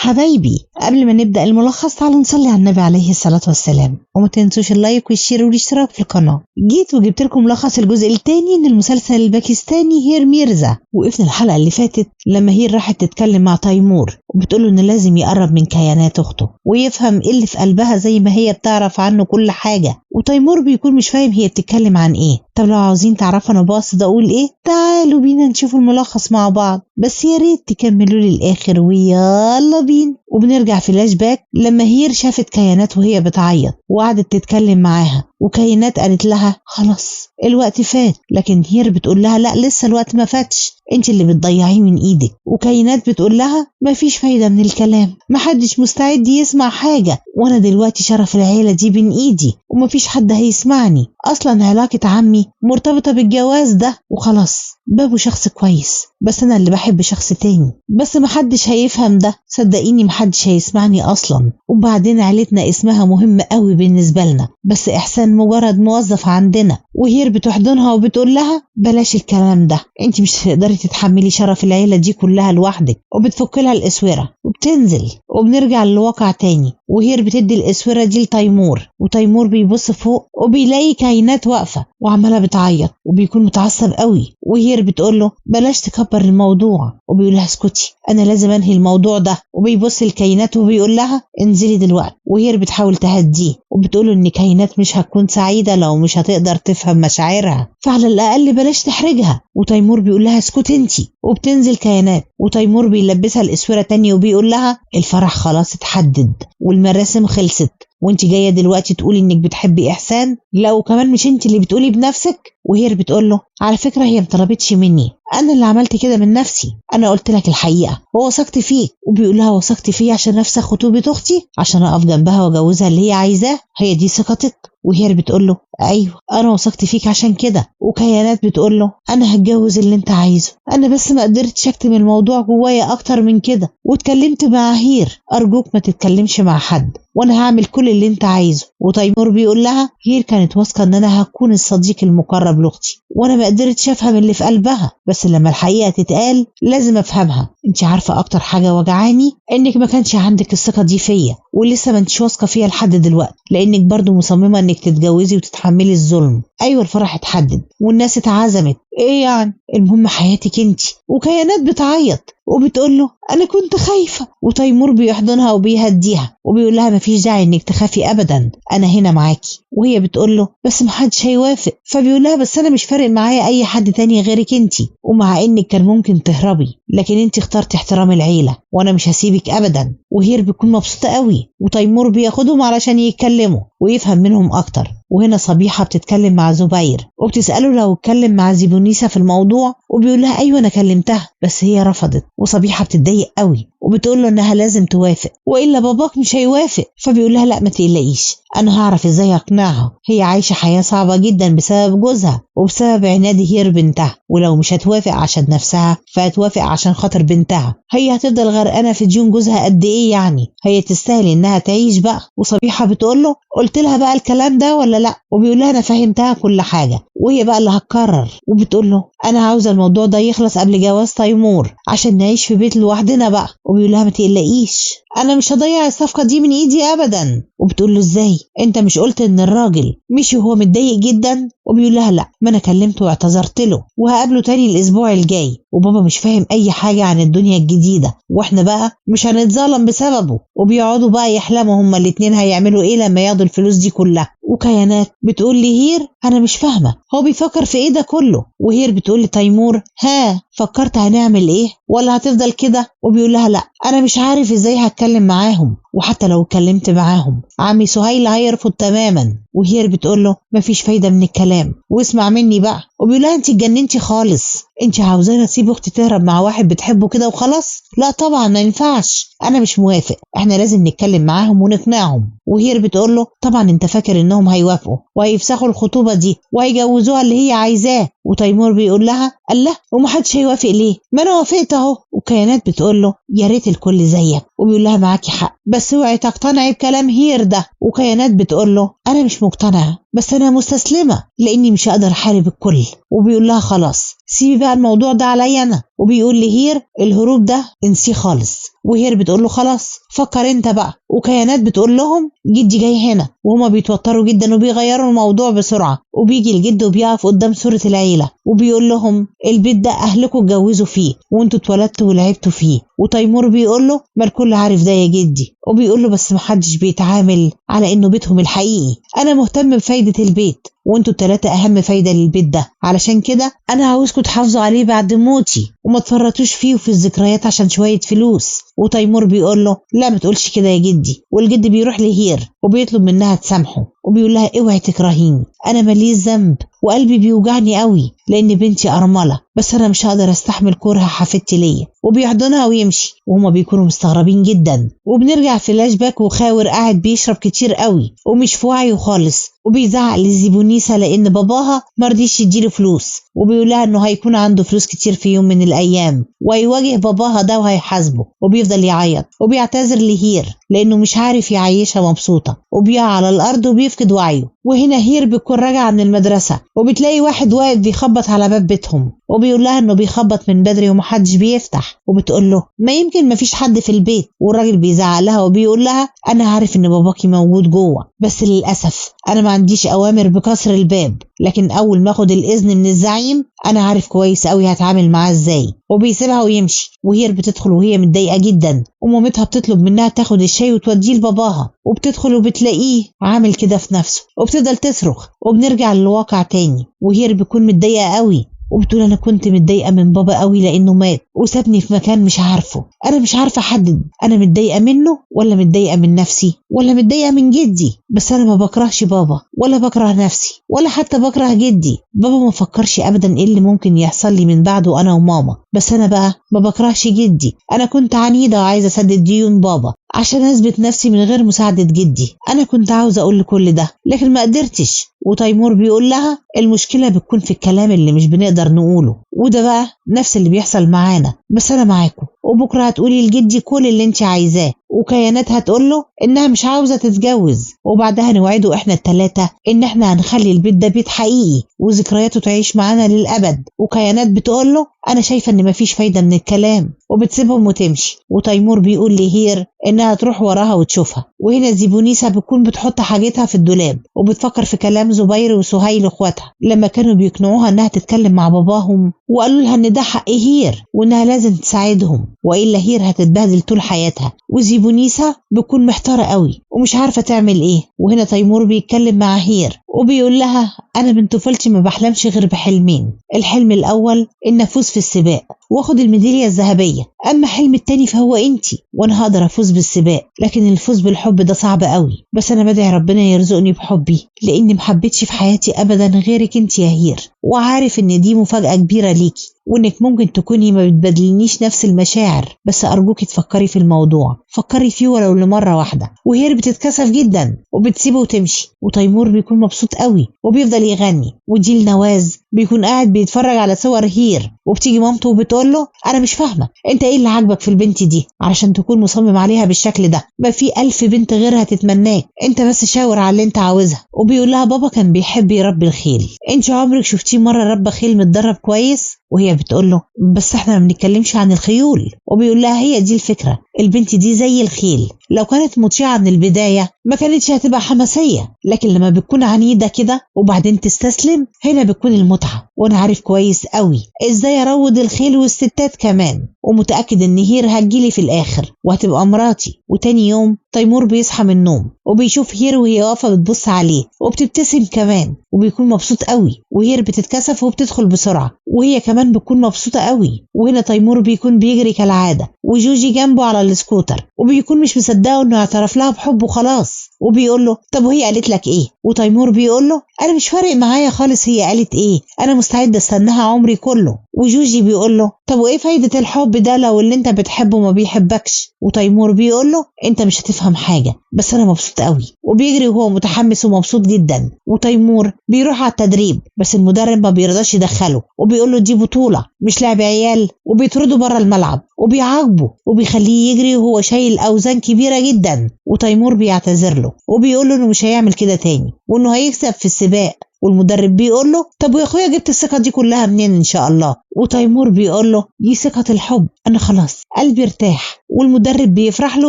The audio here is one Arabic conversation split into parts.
حبايبي، قبل ما نبدأ الملخص تعالوا نصلي على النبي عليه الصلاة والسلام، وما تنسوش اللايك والشير والاشتراك في القناة. جيت وجبت لكم ملخص الجزء الثاني من المسلسل الباكستاني هير ميرزا. وقفنا الحلقة اللي فاتت لما هير راحت تتكلم مع تيمور وبتقوله ان لازم يقرب من كيانات اخته ويفهم ايه اللي في قلبها زي ما هي بتعرف عنه كل حاجة، وتيمور بيكون مش فاهم هي بتتكلم عن ايه. طب لو عاوزين تعرفوا انا باصد اقول ايه تعالوا بينا نشوف الملخص مع بعض، بس يا ريت تكملوا للاخر ويلا بينا. وبنرجع فلاش باك لما هير شافت كيانات وهي بتعيط وقعدت تتكلم معاها، وكيانات قالت لها خلاص الوقت فات، لكن هير بتقول لها لا لسه الوقت ما فاتش، انت اللي بتضيعيه من ايدك. وكيانات بتقول لها مفيش فايدة من الكلام، محدش مستعد يسمع حاجة، وانا دلوقتي شرف العيلة دي بين ايدي ومفيش حد هيسمعني، اصلا علاقة عمي مرتبطة بالجواز ده وخلاص. بابو شخص كويس بس انا اللي بحب شخص تاني، بس محدش هيفهم ده، صدقيني محدش هيسمعني اصلا. وبعدين عيلتنا اسمها مهم قوي بالنسبة لنا، بس احسان مجرد موظف عندنا. وهير بتحضنها وبتقول لها بلاش الكلام ده، انت مش هتقدري تتحملي شرف العيلة دي كلها لوحدك. وبتفك لها الاسورة وبتنزل، وبنرجع للواقع تاني. وهير بتدي الاسورة دي لتيمور، وتيمور بيبص فوق وبيلاقي كائنات واقفة وعمالة بتعيط وبيكون متعصب قوي. وهير بتقوله بلاش تكبر الموضوع، وبيقول لها اسكتي انا لازم انهي الموضوع ده. وبيبص الكائنات وبيقول لها انزلي دلوقتي. وهير بتحاول تهديه وبتقوله ان كائنات مش هتكون سعيدة لو مش هتقدر تفهم مشاعرها، فعلى الاقل بلاش تحرجها. وتيمور بيقول لها اسكتي انتي. وبتنزل كائنات وتيمور بيلبسها الاسورة تاني وبيقول لها الفرح خلاص اتحدد والمراسم خلصت، وانت جايه دلوقتي تقولي انك بتحبي احسان؟ لا وكمان مش انت اللي بتقولي بنفسك. وهير بتقوله على فكره هي مطلبتش مني، انا اللي عملت كده من نفسي، انا قلت لك الحقيقه ووثقت فيك. وبيقول لها وثقت فيه عشان نفسك خطوبه اختي، عشان اقف جنبها واجوزها اللي هي عايزاه، هي دي ثقتك؟ وهير بتقوله ايوه انا وثقت فيك عشان كده. وكيانات بتقوله انا هتجوز اللي انت عايزه، انا بس ما قدرتش اكتم الموضوع جوايا اكتر من كده واتكلمت مع هير، ارجوك ما تتكلمش مع حد وانا هعمل كل اللي انت عايزه. وتيمور بيقول لها هير كانت واثقه ان انا هكون الصديق المقرب لاختي، وانا ما قدرتش افهم اللي في قلبها، بس لما الحقيقه تتقال لازم افهمها. انت عارفه اكتر حاجه وجعاني انك ما كانش عندك الثقه دي فيا، ولسه ما انتش واثقه فيا لحد دلوقتي، لانك برضو مصممه انك تتجوزي وتتحملي الظلم. ايوه الفرح اتحدد والناس اتعزمت، ايه يعني المهم حياتك انت. وكيانات بتعيط وبتقول له انا كنت خايفه. وتيمور بيحضنها وبيهديها وبيقول لها مفيش داعي انك تخافي ابدا، انا هنا معاكي. وهي بتقول له بس محدش هيوافق. فبيقول لها بس انا مش فارق معايا اي حد تاني غيرك انت، ومع انك كان ممكن تهربي لكن انت اخترتي احترام العيله وانا مش هسيبك ابدا. وهير بتكون مبسوطه قوي، وتيمور بياخدهم علشان يتكلموا ويفهم منهم اكتر. وهنا صبيحة بتتكلم مع زبير وبتسأله لو اتكلم مع زيبونيسة في الموضوع، وبيقول لها ايوه انا كلمتها بس هي رفضت. وصبيحة بتتضايق قوي وبتقول له انها لازم توافق والا باباك مش هيوافق. فبيقول لها لا ما تقلقيش انا هعرف ازاي اقنعها، هي عايشة حياة صعبة جدا بسبب جوزها وبسبب عناد هير بنتها، ولو مش هتوافق عشان نفسها فهتوافق عشان خاطر بنتها، هي هتفضل غرقانة في ديون جوزها قد ايه يعني، هي تستاهل انها تعيش بقى. وصبيحة بتقول له قلت لها بقى الكلام ده ولا لا؟ وبيقول لها انا فهمتها كل حاجة وهي بقى اللي هتقرر. وبتقول له انا عاوزة الموضوع ده يخلص قبل جواز تيمور عشان نعيش في بيت لوحدنا بقى. وبيقول لها ما تقلقيش انا مش هضيع الصفقة دي من ايدي ابدا. وبتقول له ازاي انت مش قلت ان الراجل مشي وهو متضايق جدا؟ وبيقول لها لا ما انا كلمته واعتذرت له وهقابله تاني الاسبوع الجاي، وبابا مش فاهم اي حاجة عن الدنيا الجديدة واحنا بقى مش هنتظلم بسببه. وبيقعدوا بقى يحلموا هما الاتنين هيعملوا ايه لما ياخدوا الفلوس دي كلها. وكيانات بتقول لهير انا مش فاهمة هو بيفكر في ايه ده كله. وهير بتقول لتيمور ها فكرت هنعمل ايه ولا هتفضل كده؟ وبيقول لها لا انا مش عارف ازاي هتكلم معاهم، وحتى لو اتكلمت معاهم عمي سهيل هيرفض تماما. وهير بتقول له مفيش فايدة من الكلام واسمع مني بقى. وبيقول لها انت اتجننتي خالص، انت عاوزاني اسيب اختي تهرب مع واحد بتحبه كده وخلاص؟ لا طبعا ما ينفعش، انا مش موافق، احنا لازم نتكلم معاهم ونقنعهم. وهير بتقول له طبعا انت فاكر انهم هيوافقوا وهيفسخوا الخطوبة دي وهيجوزوها اللي هي عايزاه؟ وتيمور بيقول لها الله ومحدش هيوافق ليه؟ ما انا وافقت اهو. وكيانات بتقول له يا ريت الكل زيك. وبيقول لها معاكي حق بس اوعي تقتنعي بكلام هير ده. وكيانات بتقول له انا مش مقتنعة بس انا مستسلمة لاني مش هقدر احارب الكل. وبيقول لها خلاص سيبي بقى الموضوع ده عليا انا. وبيقول لهير الهروب ده انسيه خالص، وهير بتقول له خلاص فكر انت بقى، وكيانات بتقول لهم جدي جاي هنا، وهما بيتوتروا جدا وبيغيروا الموضوع بسرعة. وبيجي الجد وبيقف قدام صورة العيلة وبيقول لهم البيت ده اهلكم اتجوزوا فيه وانتوا اتولدتوا ولعبتوا فيه. وتيمور بيقول له ما الكل عارف ده يا جدي، وبيقول له بس محدش بيتعامل على انه بيتهم الحقيقي. انا مهتم بفايدة البيت وانتوا التلاتة اهم فايدة للبيت ده، علشان كده انا عاوزكم تحافظوا عليه بعد موتي وما تفرطوش فيه وفي الذكريات عشان شوية فلوس. وتيمور بيقول له لا ما تقولش كده يا جدي. والجد بيروح لهير وبيطلب منها تسامحه وبيقول لها اوعي تكرهيني، انا ماليش ذنب وقلبي بيوجعني قوي لان بنتي ارملة، بس انا مش هقدر استحمل كره حفيدتي ليا. وبيحضنها ويمشي وهما بيكونوا مستغربين جدا. وبنرجع فلاش باك وخاور قاعد بيشرب كتير قوي ومش في وعيه خالص، وبيزعق لزيبونيسا لان باباها مرضيش يديله فلوس، وبيقول لها انه هيكون عنده فلوس كتير في يوم من الايام وهيواجه باباها ده وهيحاسبه. وبيفضل يعيط وبيعتذر لهير لانه مش عارف يعيشها مبسوطة، وبيقع على الارض وبيفقد وعيه. وهنا هير بتكون راجعة من المدرسة وبتلاقي واحد واقف بيخبط على باب بيتهم وبيقول لها انه بيخبط من بدري ومحدش بيفتح، وبتقول له ما يمكن مفيش حد في البيت. والراجل بيزعق لها وبيقول لها انا عارف ان باباكي موجود جوه، بس للاسف انا ما عنديش اوامر بكسر الباب، لكن اول ما اخد الاذن من الزعيم انا عارف كويس قوي هتعامل معاه ازاي. وبيسيبها ويمشي. وهير بتدخل وهي متضايقه جدا، ومامتها بتطلب منها تاخد الشاي وتوديه لباباها، وبتدخل وبتلاقيه عامل كده في نفسه وبتفضل تصرخ. وبنرجع للواقع تاني وهير بتكون متضايقه قوي وبتقول انا كنت متضايقه من بابا قوي لانه مات وسابني في مكان مش عارفه. انا مش عارفه احدد انا متضايقه منه ولا متضايقه من نفسي ولا متضايقه من جدي، بس انا ما بكرهش بابا ولا بكره نفسي ولا حتى بكره جدي. بابا ما فكرش ابدا ايه اللي ممكن يحصل لي من بعده انا وماما، بس انا بقى ما بكرهش جدي. انا كنت عنيده وعايزه اسدد ديون بابا عشان اثبت نفسي من غير مساعده جدي. انا كنت عاوزه اقول كل ده لكن ما قدرتش. وتيمور بيقول لها المشكله بتكون في الكلام اللي مش بنقدر نقوله، وده بقى نفس اللي بيحصل معانا، بس انا معاكم وبكره هتقولي لجدي كل اللي انت عايزاه. وكيانات هتقول له انها مش عاوزه تتجوز، وبعدها نوعده احنا التلاتة ان احنا هنخلي البيت ده بيت حقيقي وذكرياته تعيش معانا للابد. وكيانات بتقول له انا شايفه ان مفيش فايده من الكلام وبتسيبهم وتمشي. وتيمور بيقول لهير انها تروح وراها وتشوفها. وهنا زيبونيسا بتكون بتحط حاجتها في الدولاب وبتفكر في كلام زبير وسهيل اخواتها لما كانوا بيقنعوها انها تتكلم مع باباهم، وقالوا لها ان ده حق هير وانها لازم تساعدهم والا هير هتتبهدل طول حياتها. وزيبونيسا بتكون محتاره قوي ومش عارفه تعمل ايه. وهنا تيمور بيتكلم مع هير وبيقول لها انا من طفولتي ما بحلمش غير بحلمين، الحلم الاول ان افوز في السباق واخد الميداليه الذهبيه، اما حلم التاني فهو انتي، وانا هقدر افوز بالسباق لكن الفوز بالحب ده صعب قوي، بس انا بدعي ربنا يرزقني بحبي لاني محبتش في حياتي ابدا غيرك انتي يا هير، وعارف ان دي مفاجاه كبيره ليكي وانك ممكن تكوني ما بتبادلنيش نفس المشاعر، بس ارجوكي تفكري في الموضوع، فكري فيه ولو لمره واحده. وهير بتتكسف جدا وبتسيبه وتمشي. وتيمور بيكون مبسوط قوي وبيفضل يغني. وجيل نواز بيكون قاعد بيتفرج على صور هير، وبتيجي مامته وبتقول له انا مش فاهمه انت ايه اللي عاجبك في البنت دي علشان تكون مصمم عليها بالشكل ده، ما في 1000 بنت غيرها تتمناك، انت بس شاور على اللي انت عاوزها. وبيقول لها بابا كان بيحب يربي الخيل، انت عمرك شفتيه مره ربى خيل متدرب كويس؟ وهي بتقول له بس احنا ما بنتكلمش عن الخيول. وبيقول لها هي دي الفكره، البنت دي زي الخيل، لو كانت مطيعه من البدايه ما كانتش هتبقى حماسيه، لكن لما بتكون عنيده كده وبعدين تستسلم هنا بتكون المتعه. وانا عارف كويس قوي ازاي اروض الخيل والستات كمان، ومتاكد ان هير هتجيلي في الاخر وهتبقى مراتي. وتاني يوم تيمور بيصحى من النوم وبيشوف هير وهي واقفه بتبص عليه وبتبتسم كمان وبيكون مبسوط قوي. وهير بتتكسف وبتدخل بسرعه وهي كمان بتكون مبسوطه قوي. وهنا تيمور بيكون بيجري كالعاده وجوجي جنبه على السكوتر وبيكون مش مصدقه انه اعترف لها بحبه خلاص. وبيقول له طب وهي قالت لك ايه؟ وتيمور بيقول له انا مش فارق معايا خالص هي قالت ايه، انا مستعد استناها عمري كله. وجوجي بيقول له طب وايه فايده الحب ده لو اللي انت بتحبه ما بيحبكش؟ وتيمور بيقول له انت مش هتفهم حاجه بس انا مبسوط قوي. وبيجري وهو متحمس ومبسوط جدا. وتيمور بيروح على التدريب بس المدرب ما بيرضاش يدخله وبيقول له دي بطوله مش لعب عيال، وبيطرده بره الملعب وبيعاقبه وبيخليه يجري وهو شايل اوزان كبيره جدا. وتيمور بيعتذر له وبيقول له انه مش هيعمل كده تاني وانه هيكسب في السباق والمدرب بيقول له طب ويا اخويا جبت الثقة دي كلها منين ان شاء الله؟ وتيمور بيقول له دي ثقة الحب، انا خلاص قلبي ارتاح. والمدرب بيفرح له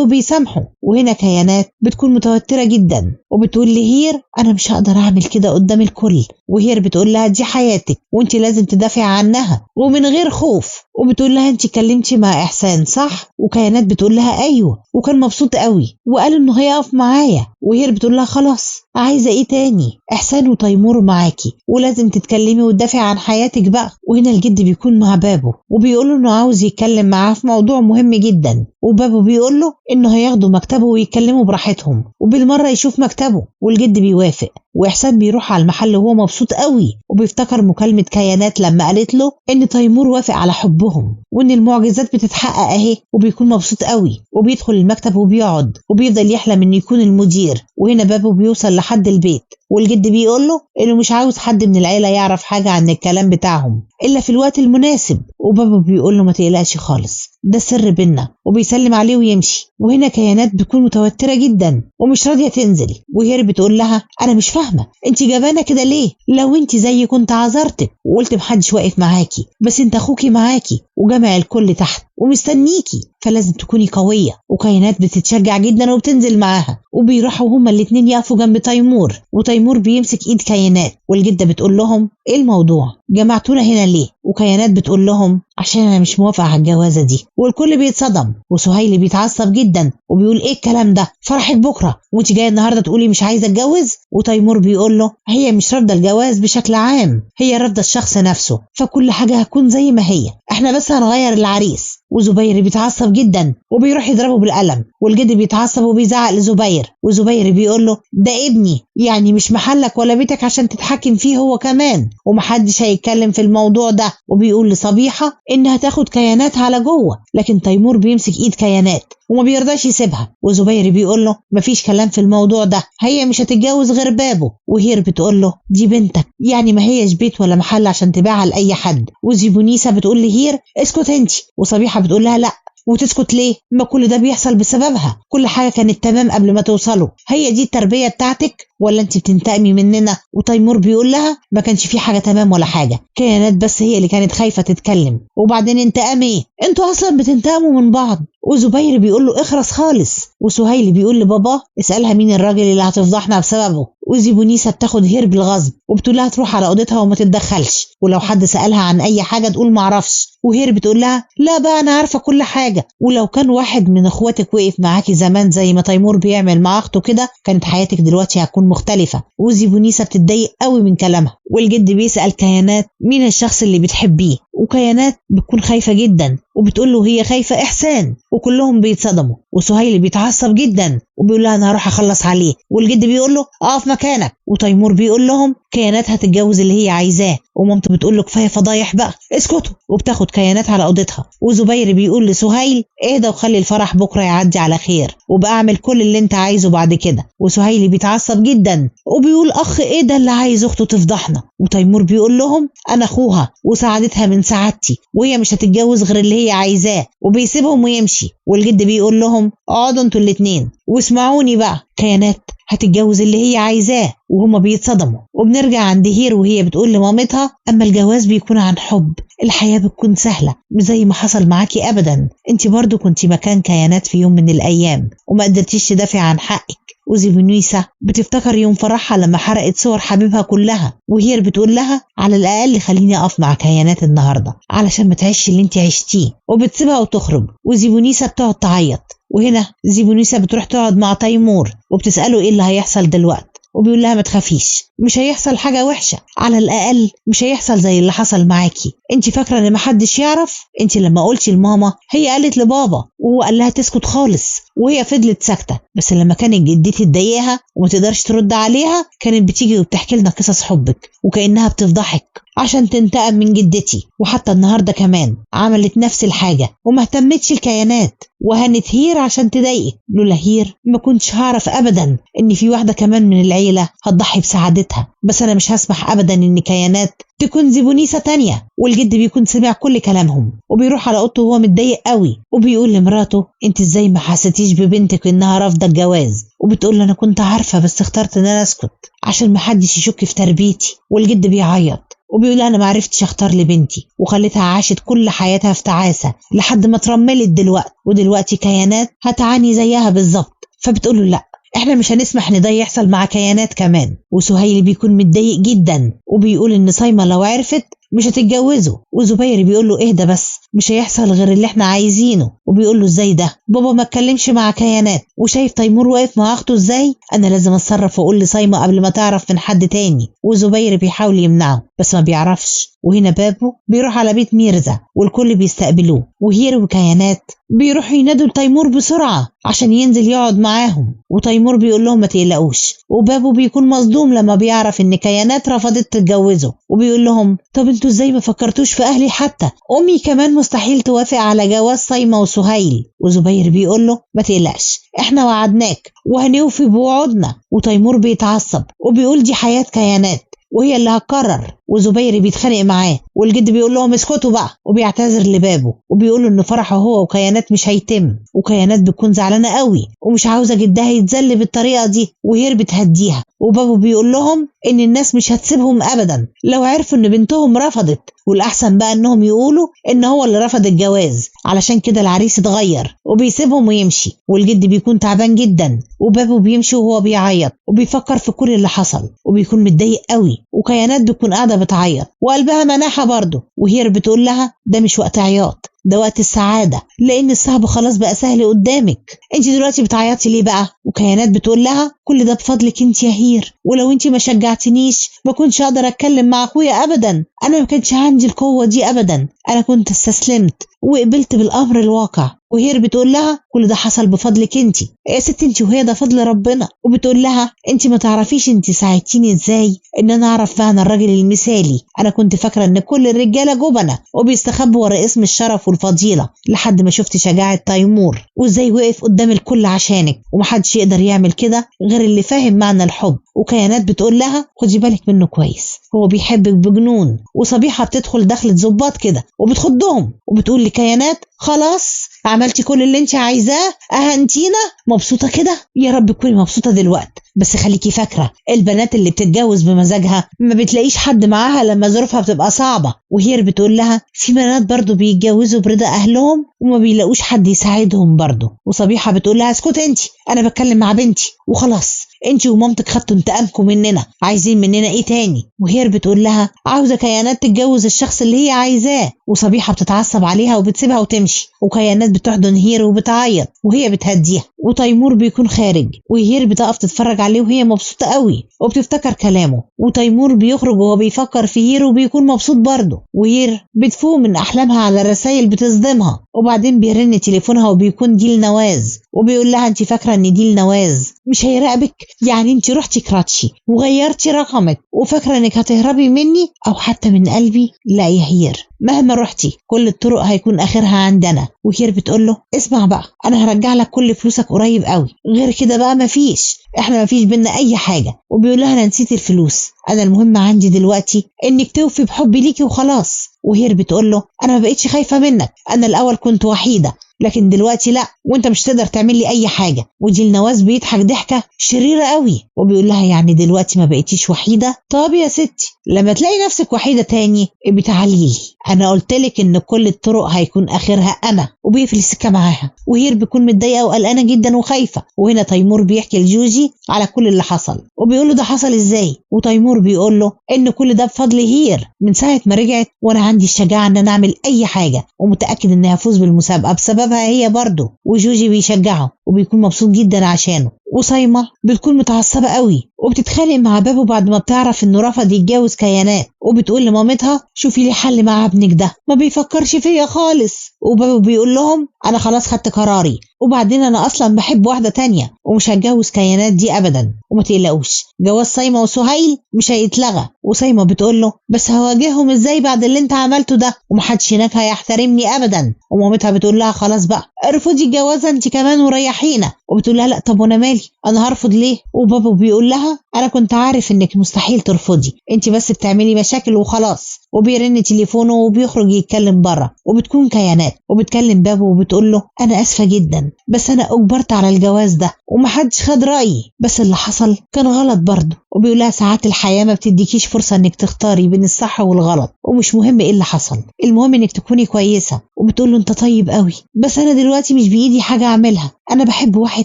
وبيسامحه. وهنا كيانات بتكون متوترة جدا وبتقول لهير انا مش هقدر اعمل كده قدام الكل. وهير بتقول لها دي حياتك وانت لازم تدافعي عنها ومن غير خوف. وبتقول لها انت كلمتي مع احسان صح؟ وكيانات بتقول لها ايوه وكان مبسوط قوي وقال انه هيقف معايا. وهير بتقول لها خلاص عايزه ايه تاني؟ احسان وتيمور معاكي ولازم تتكلمي وتدافعي عن حياتك بقى. وهنا الجد بيكون مع بابو وبيقول له انه عاوز يتكلم معاه في موضوع مهم جدا. وبابو بيقول له انه هياخدوا مكتبه ويتكلموا براحتهم وبالمره يشوف مكتبه. والجد بيوافق واحسان بيروح على المحل وهو مبسوط قوي وبيفتكر مكالمه كيانات لما قالت له ان تيمور وافق على حبهم وان المعجزات بتتحقق اهي. وبيكون مبسوط قوي وبيدخل المكتب وبيقعد وبيفضل يحلم انه يكون المدير. وهنا بابو بيوصل لحد البيت والجد بيقول له انه مش عاوز حد من العيله يعرف حاجه عن الكلام بتاعهم الا في الوقت المناسب. وبابو بيقول له ما تقلقش خالص ده سر بينا وبيسلم عليه ويمشي. وهنا كيانات بتكون متوتره جدا ومش راضيه تنزل. وهير بتقول لها انا مش فاهمه انت جبانه كده ليه؟ لو انت زي كنت عذرتك وقلت محدش واقف معاكي بس انت اخوكي معاكي وجمع الكل تحت ومستنيكي فلازم تكوني قويه. وكيانات بتتشجع جدا وبتنزل معاها وبيروحوا هما الاتنين يقفوا جنب تيمور. وتيمور بيمسك ايد كيانات والجده بتقول لهم ايه الموضوع؟ جمعتونا هنا ليه؟ وكيانات بتقول لهم عشان انا مش موافقه على الجوازه دي. والكل بيتصدم وسهيل بيتعصب جدا وبيقول ايه الكلام ده؟ فرحك بكره وانت جايه النهارده تقولي مش عايزه اتجوز؟ وتيمور بيقول له هي مش رافضه الجواز بشكل عام، هي رافضه الشخص نفسه فكل حاجه هتكون زي ما هي، احنا بس هنغير العريس. وزبير بيتعصب جدا وبيروح يضربه بالقلم. والجد بيتعصب وبيزعق لزبير وزبير بيقول له ده ابني يعني مش محلك ولا بيتك عشان تتحكم فيه هو كمان ومحدش هيتكلم في الموضوع ده. وبيقول لصبيحة انها تاخد كيانات على جوه لكن تيمور بيمسك ايد كيانات وما بيرضاش يسيبها. وزبير بيقول له مفيش كلام في الموضوع ده، هي مش هتتجوز غير بابه. وهير بتقول له دي بنتك يعني ما هيش بيت ولا محل عشان تبيعها لأي حد. وزيبونيسا بتقول لهير اسكت انتي. وصبيحة بتقول لها لا وتسكت ليه؟ ما كل ده بيحصل بسببها، كل حاجة كانت تمام قبل ما توصلوا، هي دي التربية بتاعتك ولا انت بتنتقمي مننا؟ وتيمور بيقول لها ما كانش في حاجة تمام ولا حاجة، كيانات بس هي اللي كانت خايفة تتكلم وبعدين انتقام ايه؟ انتوا اصلا بتنتقموا من بعض. وزبير بيقول له اخرس خالص. وسهيل بيقول لبابا اسألها مين الراجل اللي هتفضحنا بسببه. وزيبونيسا بتاخد هير بالغصب وبتقول لها تروح على اوضتها وما تتدخلش ولو حد سألها عن اي حاجة تقول معرفش. وهير بتقول لها لا بقى انا عارفة كل حاجة، ولو كان واحد من اخواتك وقف معاكي زمان زي ما تيمور بيعمل مع اخته كده كانت حياتك دلوقتي هتكون مختلفة. وزيبونيسا بتتضايق قوي من كلامها. والجد بيسأل كيانات مين الشخص اللي بتحبيه وكيانات بتكون خايفة جدا وبتقول له هي خايفة إحسان وكلهم بيتصدموا. وسهيل بيتعصب جدا وبيقول لها أنا هروح أخلص عليه. والجد بيقول له أقف مكانك. وتيمور بيقول لهم كيانات هتتجوز اللي هي عايزاه. ومامته بتقول له كفاية فضايح بقى اسكتوا وبتاخد كيانات على أوضتها. وزبير بيقول لسهيل اهدى وخلي الفرح بكرة يعدي على خير وبقى اعمل كل اللي انت عايزه بعد كده. وسهيل بيتعصب جدا وبيقول اخ ايه ده اللي عايز اخته تفضحنا. وتيمور بيقول لهم انا اخوها وساعدتها من سعادتي وهي مش هتتجوز غير اللي هي عايزاه وبيسيبهم ويمشي. والجد بيقول لهم اقعدوا انتوا الاتنين واسمعوني بقى، كيانات هتتجوز اللي هي عايزاه وهما بيتصدموا. وبنرجع عند هير وهي بتقول لمامتها اما الجواز بيكون عن حب الحياة بتكون سهلة مش زي ما حصل معاكي ابدا، انت برضو كنتي مكان كيانات في يوم من الايام وما قدرتيش تدافعي عن حقك. وزيبونيسا بتفتكر يوم فرحها لما حرقت صور حبيبها كلها وهير بتقول لها على الاقل خليني اقف مع كيانات النهارده علشان ما تعيش اللي انت عشتيه، وبتسيبها وتخرج. وزيبونيسا بتقعد تعيط. وهنا زيبونيسا بتروح تقعد مع تيمور وبتسأله ايه اللي هيحصل دلوقتي وبيقول لها ما تخافيش مش هيحصل حاجة وحشة، على الأقل مش هيحصل زي اللي حصل معاكي. انت فاكرة ان محدش يعرف؟ انت لما قلتي لماما هي قالت لبابا وهو قال لها تسكت خالص وهي فضلت ساكتة، بس لما كانت جدتي تضايقها وما تقدرش ترد عليها كانت بتيجي وبتحكي لنا قصص حبك وكأنها بتفضحك عشان تنتقم من جدتي. وحتى النهاردة كمان عملت نفس الحاجة وما اهتمتش الكيانات وهنت هير عشان تضايقك. لولا هير ما كنتش هعرف ابدا ان في واحدة كمان من العيلة هتضحي بسعادتها، بس انا مش هسمح ابدا ان كيانات تكون زبونيسة تانية. والجد بيكون سمع كل كلامهم وبيروح على اوضته وهو متضايق قوي، وبيقول لمراته انت ازاي ما حسيتيش ببنتك انها رافضة الجواز؟ وبتقول له انا كنت عارفة بس اخترت ان انا اسكت عشان محدش يشك في تربيتي. والجد بيعيط وبيقول انا ما عرفتش اختار لبنتي وخليتها عاشت كل حياتها في تعاسة لحد ما اترملت ودلوقتي كيانات هتعاني زيها بالظبط. فبتقول له لا، احنا مش هنسمح ان ده يحصل مع كيانات كمان. وسهيل بيكون متضايق جدا وبيقول ان صايمة لو عرفت مش هتتجوزه. وزبير بيقول له اهدى بس، مش هيحصل غير اللي احنا عايزينه. وبيقول له ازاي ده بابا ما اتكلمش مع كيانات؟ وشايف تيمور واقف مع اخته ازاي؟ انا لازم اتصرف واقول لصايمة قبل ما تعرف من حد تاني. وزبير بيحاول يمنعه بس ما بيعرفش. وهنا بابو بيروح على بيت ميرزا والكل بيستقبلوه، وهير وكيانات بيروحوا ينادوا لتيمور بسرعة عشان ينزل يقعد معاهم. وتيمور بيقول لهم ما تقلقوش. وبابو بيكون مصدوم لما بيعرف ان كيانات رفضت تتجوزه، وبيقول لهم طب انتوا ازاي ما فكرتوش في اهلي؟ حتى امي كمان مستحيل توافق على جواز صايمة وسهيل. وزبير بيقول له ما تقلقش، احنا وعدناك وهنوفي بوعودنا. وتيمور بيتعصب وبيقول دي حياة كيانات وهي اللي هتقرر. وزبير بيتخانق معاه والجد بيقول لهم اسكتوا بقى، وبيعتذر لبابو وبيقول له ان فرحه هو وكيانات مش هيتم. وكيانات بتكون زعلانه قوي ومش عاوزه جدها يتذل بالطريقه دي، وهير بتهديها. وبابو بيقول لهم ان الناس مش هتسيبهم ابدا لو عرفوا ان بنتهم رفضت، والاحسن بقى انهم يقولوا ان هو اللي رفض الجواز، علشان كده العريس اتغير وبيسيبهم ويمشي. والجد بيكون تعبان جدا وبابو بيمشي وهو بيعيط وبيفكر في كل اللي حصل وبيكون متضايق قوي. وكيانات بتكون قاعده بتعيط وقلبها مناحه برضه، وهير بتقول لها ده مش وقت عياط، ده وقت السعادة، لأن الصعب خلاص بقى سهل قدامك. انت دلوقتي بتعيطي ليه بقى؟ وكيانات بتقول لها كل ده بفضلك انت يا هير، ولو انت ما شجعتنيش ما كنتش اقدر اتكلم مع اخويا ابدا. انا ما كانش عندي القوة دي ابدا، انا كنت استسلمت وقبلت بالامر الواقع. وهير بتقول لها كل ده حصل بفضلك انت يا ست انت، وهي ده فضل ربنا. وبتقول لها انت ما تعرفيش انت ساعدتيني ازاي ان انا اعرف معنى الراجل المثالي. انا كنت فاكره ان كل الرجاله جبنه وبيستخبوا ورا اسم الشرف والفضيله، لحد ما شفت شجاعه تيمور وازاي وقف قدام الكل عشانك، ومحدش يقدر يعمل كده غير اللي فاهم معنى الحب. وكيانات بتقول لها خدي بالك منه كويس، هو بيحبك بجنون. وصبيحه بتدخل دخلة ظباط كده وبتخضهم وبتقول لكيانات خلاص عملتي كل اللي انت عايزاه، اهنتينا مبسوطه كده؟ يا رب تكوني مبسوطه دلوقتي، بس خليكي فاكره البنات اللي بتتجوز بمزاجها ما بتلاقيش حد معاها لما ظروفها بتبقى صعبه. وهير بتقول لها في بنات برضو بيتجوزوا برضا اهلهم وما بيلاقوش حد يساعدهم برضو. وصبيحه بتقول لها اسكت انت، انا بتكلم مع بنتي وخلاص، انت ومامتك خدتوا انتقامكم مننا، عايزين مننا ايه تاني؟ وهير بتقول لها عاوزه كيانات تتجوز الشخص اللي هي عايزاه. وصبيحه بتتعصب عليها وبتسيبها وتمشي، وكيانات بتحضن هير وبتعيط وهي بتهديها. وتيمور بيكون خارج وهير بتقف تتفرج عليه وهي مبسوطه قوي وبتفتكر كلامه. وتيمور بيخرج وهو بيفكر في هير وبيكون مبسوط برضه. وهير بتفوق من احلامها على رسائل بتصدمها، وبعدين بيرن تليفونها وبيكون ديل نواز وبيقول لها انت فاكره ان ديل نواز مش هيراقبك؟ يعني انت رحتي كراتشي وغيرتي رقمك وفاكره انك هتهربي مني او حتى من قلبي؟ لا يا هير، مهما رحتي كل الطرق هيكون اخرها عندنا. وهير بتقول له اسمع بقى، انا هرجع لك كل فلوسك قريب قوي، غير كده بقى مفيش، احنا مفيش بينا اي حاجه. وبيقول لها انا نسيت الفلوس، انا المهم عندي دلوقتي انك توفي بحبي ليكي وخلاص. وهير بتقول له انا ما بقتش خايفه منك، انا الاول كنت وحيده لكن دلوقتي لا، وانت مش تقدر تعمل لي اي حاجه. ودي النواز بيضحك ضحكه شريره قوي وبيقول لها يعني دلوقتي ما بقيتيش وحيده؟ طب يا ستي لما تلاقي نفسك وحيده تاني بتعالي لي، انا قلت لك ان كل الطرق هيكون اخرها انا. وبيقفل السكه معاها. وهير بيكون متضايقه وقلقانه جدا وخايفه. وهنا تيمور بيحكي لجوجي على كل اللي حصل وبيقول له ده حصل ازاي. وتيمور بيقول له ان كل ده بفضل هير، من ساعه ما رجعت وانا عندي الشجاعه ان انا اعمل اي حاجه ومتاكد اني هفوز بالمسابقه بسببها هي برضه. وجوجي بيشجعه وبيكون مبسوط جدا عشانه. وصايمة بتكون متعصبة قوي وبتتخانق مع بابو بعد ما بتعرف انه رفض يتجوز كيانات، وبتقول لمامتها شوفي لي حل مع ابنك ده، ما بيفكرش فيا خالص. وبابو بيقول لهم انا خلاص خدت قراري، وبعدين انا اصلا بحب واحدة تانية ومش هتجوز كيانات دي ابدا، وما تقلقوش جواز صايمة وسهيل مش هيتلغى. وصايمة بتقول له بس هواجههم ازاي بعد اللي انت عملته ده، ومحدش هناك هيحترمني ابدا. ومامتها بتقول لها خلاص بقى ارفضي الجوازة انت كمان وريحينا. وبتقول لها لا طب وانا مالي، انا هرفض ليه؟ وبابو بيقول لها انا كنت عارف انك مستحيل ترفضي، انت بس بتعملي مشاكل وخلاص. وبيرن تليفونه وبيخرج يتكلم بره، وبتكون كيانات وبتكلم بابه وبتقول له انا اسفه جدا، بس انا اجبرت على الجواز ده ومحدش خد رايي، بس اللي حصل كان غلط برضه. وبيقول لها ساعات الحياه ما بتديكيش فرصه انك تختاري بين الصح والغلط، ومش مهم ايه اللي حصل، المهم انك تكوني كويسه. وبتقول له انت طيب قوي، بس انا دلوقتي مش بايدي حاجه اعملها، انا بحب واحد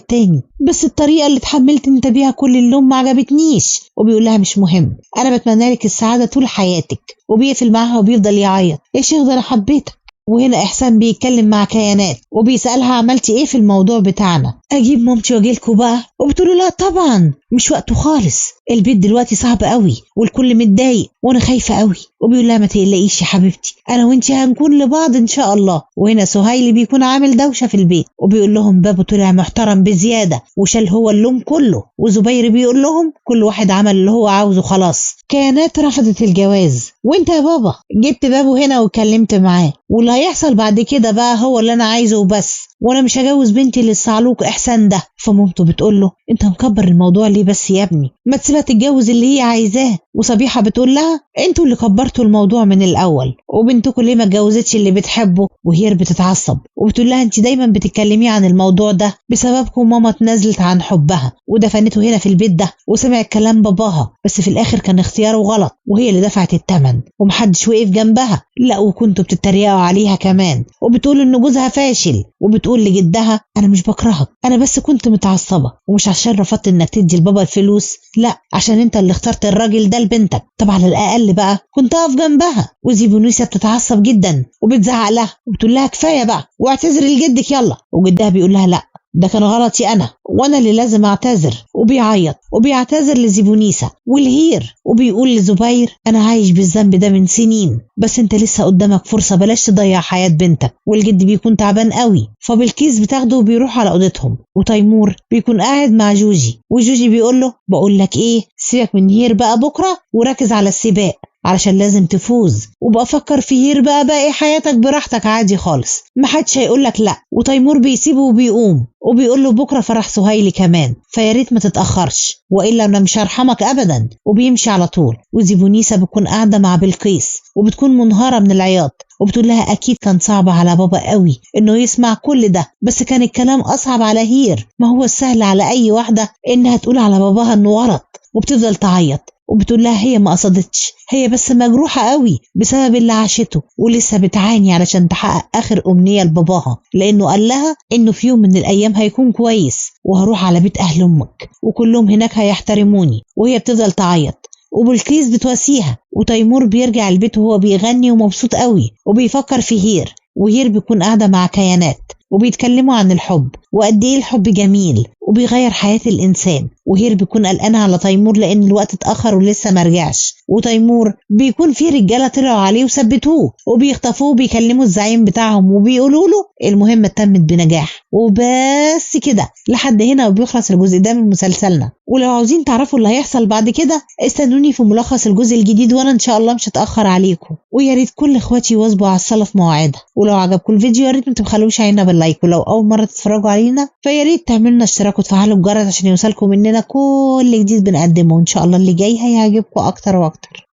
تاني، بس الطريقه اللي اتحملت انت بيها كل اللوم ما عجبتنيش. وبيقول لها مش مهم، انا بتمنى لك السعاده طول حياتك. وبيقفل معاها وبيفضل يعيط، يا شيخ ده انا حبيتك. وهنا إحسان بيتكلم مع كيانات وبيسألها عملتي إيه في الموضوع بتاعنا، أجيب مامتي وأجيلكوا بقى؟ وبتقوله لا طبعا مش وقته خالص، البيت دلوقتي صعب قوي والكل متضايق وأنا خايفة قوي. وبيقول لها ما تقلقيش يا حبيبتي، أنا وإنتي هنكون لبعض إن شاء الله. وهنا سهيل بيكون عامل دوشة في البيت وبيقول لهم بابه طلع محترم بزيادة وشال هو اللوم كله. وزبير بيقول لهم كل واحد عمل اللي هو عاوزه خلاص. كيانات رفضت الجواز، وانت يا بابا جبت بابه هنا واتكلمت معاه، واللي هيحصل بعد كده بقى هو اللي انا عايزه وبس، وانا مش هجوز بنتي للصعلوك احسان ده. فمامته بتقول له انت مكبر الموضوع ليه بس يا ابني، ما تسيبها تتجوز اللي هي عايزاه. وصبيحه بتقول لها انتوا اللي كبرتوا الموضوع من الاول، وبنتكم ليه ما اتجوزتش اللي بتحبه. وهي بتتعصب وبتقول لها انت دايما بتتكلمي عن الموضوع ده، بسببكم ماما اتنازلت عن حبها ودفنته هنا في البيت ده وسمعت كلام باباها، بس في الاخر كان اختياره غلط وهي اللي دفعت الثمن ومحدش وقف جنبها. لا وكنتوا بتتريقوا عليها كمان. وبتقول ان جوزها فاشل، وبتقول لجدها انا مش بكرهك، انا بس كنت متعصبه ومش عشان رفضت انك تدي لبابا الفلوس، لا عشان انت اللي اخترت الراجل ده لبنتك. طب على الاقل بقى كنت اقف جنبها. وزيبونيسا بتتعصب جدا وبتزعق لها وبتقول لها كفايه بقى واعتذري لجدك يلا. وجدها بيقول لها لا ده كان غلطي انا وانا اللي لازم اعتذر. وبيعيط وبيعتذر لزيبونيسا والهير وبيقول لزبير انا عايش بالذنب ده من سنين، بس انت لسه قدامك فرصه، بلاش تضيع حياه بنتك. والجد بيكون تعبان قوي فبالكيس بتاخده وبيروح على اوضتهم. وتيمور بيكون قاعد مع جوجي وجوجي بيقول له بقول لك ايه، سيبك من هير بقى بكره وركز على السباق علشان لازم تفوز، وبقى فكر في هير بقى باقي حياتك براحتك عادي خالص، محدش هيقولك لا. وتيمور بيسيبه وبيقوم وبيقول له بكره فرح سهيلي كمان، فياريت ما تتاخرش والا انا مش هرحمك ابدا. وبيمشي على طول. وزيبونيسا بتكون قاعده مع بلقيس وبتكون منهاره من العياط وبتقول لها اكيد كان صعب على بابا قوي انه يسمع كل ده، بس كان الكلام اصعب على هير، ما هو السهل على اي واحده انها تقول على باباها انه غلط. وبتفضل تعيط وبتقول لها هي ما قصدتش، هي بس مجروحة قوي بسبب اللي عاشته ولسه بتعاني علشان تحقق آخر أمنية لباباها، لأنه قال لها إنه في يوم من الأيام هيكون كويس وهروح على بيت أهل أمك وكلهم هناك هيحترموني. وهي بتفضل تعيط وبالكيس بتواسيها. وتيمور بيرجع البيت وهو بيغني ومبسوط قوي وبيفكر في هير. وهير بيكون قاعدة مع كيانات وبيتكلموا عن الحب وقد ايه الحب جميل وبيغير حياة الإنسان. وهير بيكون قلقان على تيمور لأن الوقت اتأخر ولسه مرجعش. وتيمور بيكون في رجالة طلعوا عليه وثبتوه وبيخطفوه وبيكلموا الزعيم بتاعهم وبيقولوا له المهمة تمت بنجاح. وبس كده لحد هنا وبيخلص الجزء ده من مسلسلنا. ولو عاوزين تعرفوا اللي هيحصل بعد كده استنوني في ملخص الجزء الجديد وانا ان شاء الله مش هتأخر عليكم. ويا ريت كل اخواتي يواظبوا على الصلاة في مواعيدها. ولو عجبكم الفيديو يا ريت ما تبخلوش علينا باللايك، ولو اول مرة تتفرجوا علينا فيا ريت تعملوا لنا اشتراك وتفعلوا الجرس عشان يوصلكم مننا كل جديد بنقدمه، وان شاء الله اللي جاي هيعجبكم اكتر واكتر.